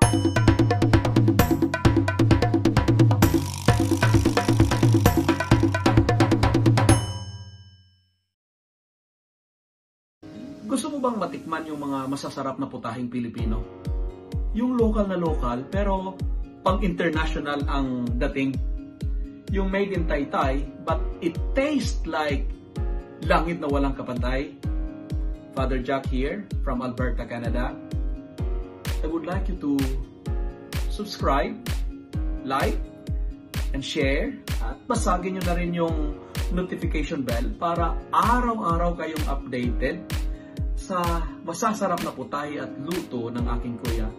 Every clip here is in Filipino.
Gusto mo bang matikman yung mga masasarap na putahing Pilipino? Yung local na local pero pang international ang dating. Yung made in Taytay but it tastes like langit na walang kapantay. Father Jack here from Alberta, Canada. I would like you to subscribe, like, and share at basagin nyo na rin yung notification bell para araw-araw kayong updated sa masasarap na putahe at luto ng aking kuya.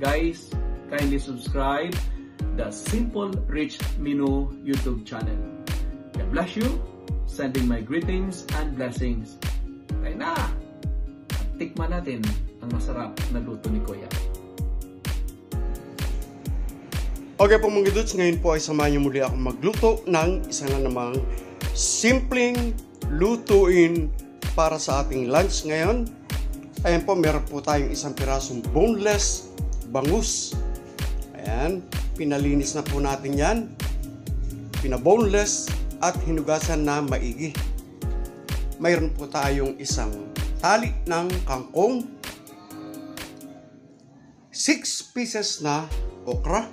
Guys, kindly subscribe the Simple Rich Menu YouTube channel. God bless you. Sending my greetings and blessings. Kaya na! Tikman natin ang masarap na luto ni kuya. Okay po mga dudes, ngayon po ay samahan niyo muli ako magluto ng isa na namang simpleng lutuin para sa ating lunch ngayon. Ayan po, meron po tayong isang pirasong boneless bangus. Ayan, pinalinis na po natin yan. Pinaboneless at hinugasan na maigi. Mayroon po tayong isang tali ng kangkong, 6 pieces na okra,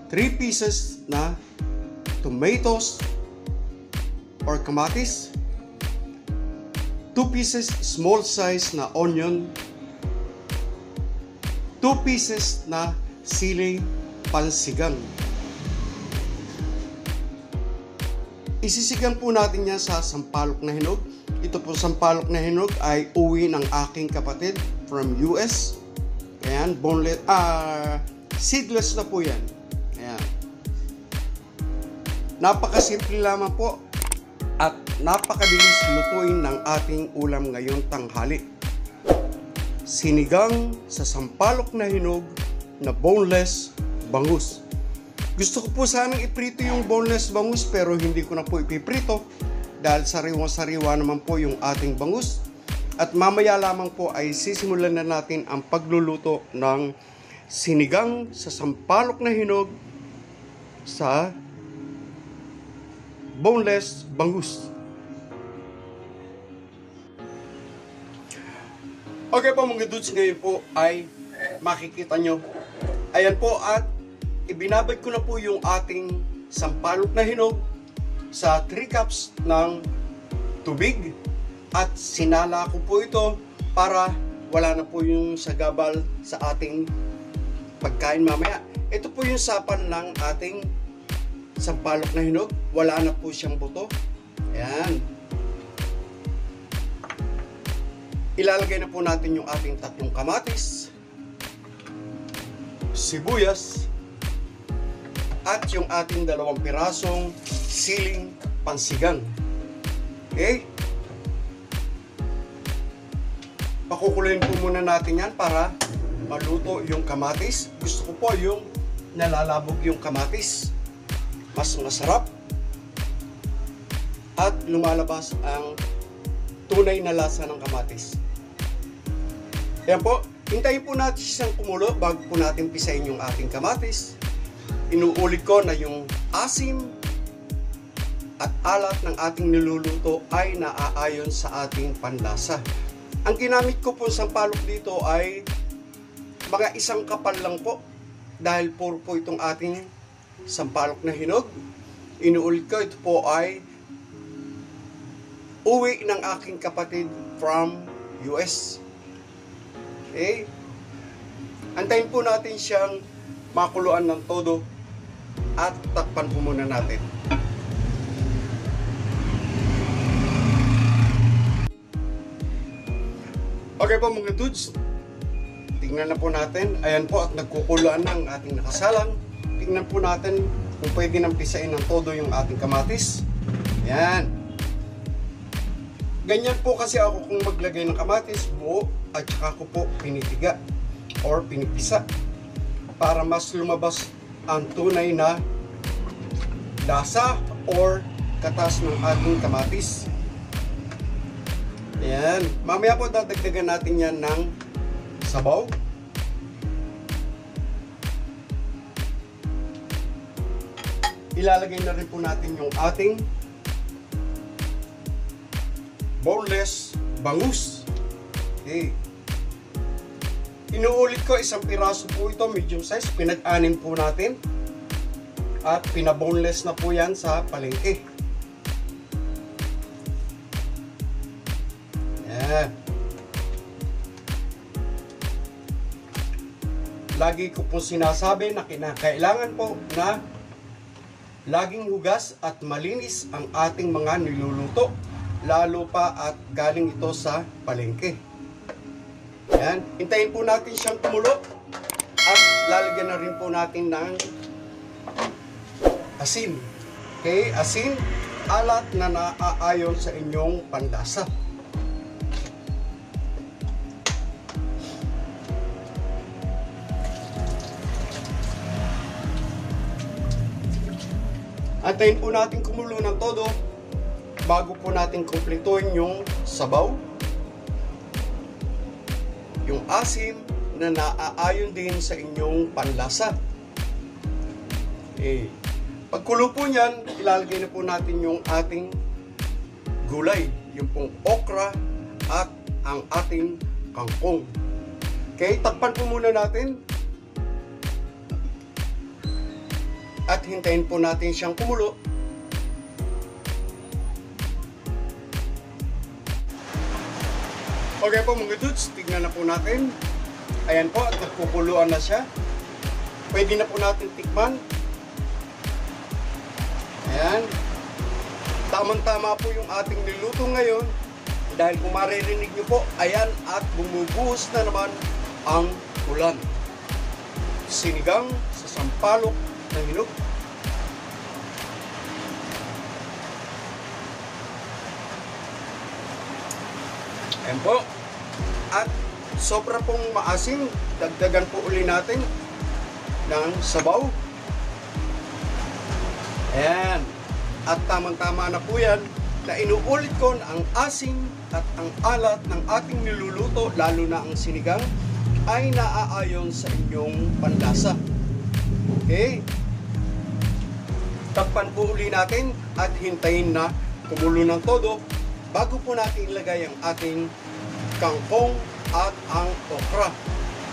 3 pieces na tomatoes or kamatis, 2 pieces small size na onion, 2 pieces na siling pansigang. Isisigang po natin yan sa sampalok na hinog. Ito po sampalok na hinog ay uwi ng aking kapatid from US. Ayan, boneless, seedless na po yan. Ayan. Napakasimple lamang po at napakabilis lutuin ng ating ulam ngayong tanghali. Sinigang sa sampalok na hinog na boneless bangus. Gusto ko po sanang iprito yung boneless bangus pero hindi ko na po ipiprito dahil sariwang-sariwa naman po yung ating bangus. At mamaya lamang po ay sisimulan na natin ang pagluluto ng sinigang sa sampalok na hinog sa boneless bangus. Okay po mga dudes, ngayon po ay makikita nyo. Ayan po at ibinabad ko na po yung ating sampalok na hinog sa 3 cups ng tubig at sinala ko po ito para wala na po yung sagabal sa ating pagkain mamaya. Ito po yung sapan ng ating sampalok na hinog, wala na po siyang buto. Ayan. Ilalagay na po natin yung ating 3 kamatis, sibuyas, at yung ating 2 pirasong siling pansigang. Okay? Pakukuluin po muna natin yan para maluto yung kamatis. Gusto ko po yung nalalabog yung kamatis. Mas masarap at lumalabas ang tunay na lasa ng kamatis. Ayan po, hintayin po natin siyang kumulo bago po natin pisahin yung ating kamatis. Inuulit ko na yung asim at alat ng ating niluluto ay naaayon sa ating panlasa. Ang ginamit ko po sa sampalok dito ay mga 1 kapal lang po dahil puro po itong ating sampalok na hinog. Inuulit ko, ito po ay uwi ng aking kapatid from US. Okay? Antayin po natin siyang makuluan ng todo at takpan po muna natin. Okay po mga dudes, tingnan na po natin. Ayan po at nagkukuluan ng ating nakasalang. Tingnan po natin kung pwede nang pisain ng todo yung ating kamatis. Ayan. Ganyan po kasi ako kung maglagay ng kamatis, buo at saka ko po pinitiga or pinipisa para mas lumabas ang tunay na lasa or katas ng ating kamatis. Ayan. Mamaya po dadagdagan natin yan ng sabaw. Ilalagay na rin po natin yung ating boneless bangus. Okay. Inuulit ko, isang piraso po ito, medium size. Pinag-anim po natin. At pinaboneless na po yan sa palengke. Yan. Lagi ko po sinasabi na kinakailangan po na laging hugas at malinis ang ating mga niluluto. Lalo pa at galing ito sa palengke. Yan. Hintayin po natin siyang kumulo. At lalagyan na rin po natin ng asin. Okay? Asin, alat na naaayon sa inyong panlasa. Antayin po natin kumulo ng todo bago po natin kumpletuhin yung sabaw, yung asim na naaayon din sa inyong panlasa. Pagkulo po niyan, ilalagay na po natin yung ating gulay, yung pong okra at ang ating kangkong. Okay, takpan po muna natin at hintayin po natin siyang kumulo. Okay po mga dudes, tignan na po natin. Ayan po, at nagkukuluan na siya. Pwede na po natin tikman. Ayan. Tamang-tama po yung ating niluto ngayon. Dahil kung maririnig nyo po, ayan, at bumubuhos na naman ang ulan. Sinigang sa sampalok na hinog. Ayan po. At sobra pong maasim, dagdagan po uli natin ng sabaw. Ayan. At tamang-tama na po yan na inuulit ko na ang asim at ang alat ng ating niluluto, lalo na ang sinigang, ay naaayon sa inyong panlasa. Okay? Takpan po uli natin at hintayin na kumulo ng todo bago po natin ilagay ang ating kangkong at ang okra.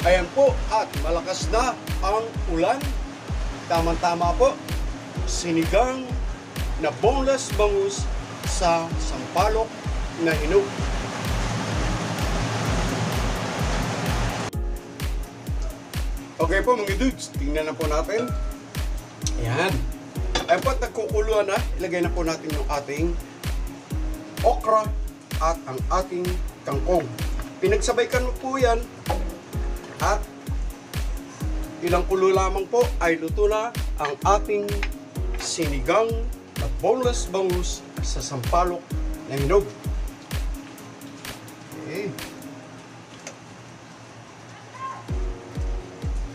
Ayan po, at malakas na ang ulan. Tama-tama po, sinigang na boneless bangus sa sampalok na hinog. Okay po mga dudes, tingnan na po natin. Ayan. Ayan po, nagkukuluan na. Ilagay na po natin yung ating okra at ang ating kangkong. Pinagsabay-kan po yan at ilang kulo lamang po ay luto na ang ating sinigang na boneless bangus sa sampalok na hinog. Okay.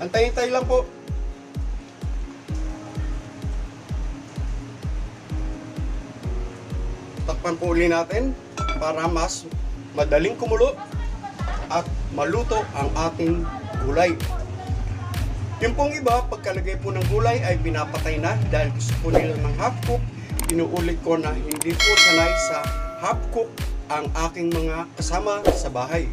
Antayin-tayo lang po. Takpan po uli natin para mas madaling kumulo at maluto ang ating gulay. Yung pong iba, pagkalagay po ng gulay ay pinapatay na dahil gusto po nila ng half cook. Inuulit ko na hindi po sanay sa half cook ang aking mga kasama sa bahay.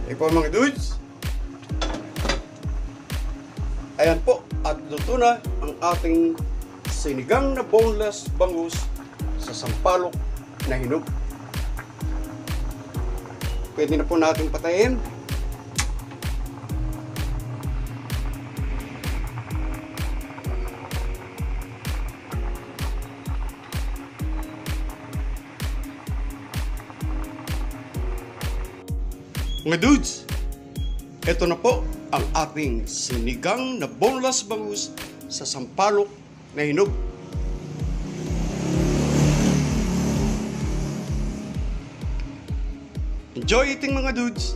Okay po mga dudes. Ayan po, at luto na ang ating sinigang na boneless bangus sa sampalok na hinog. Pwede na po natin patayin. Mga dudes, ito na po ang ating sinigang na boneless bangus sa sampalok na hinog. Enjoy eating mga dudes!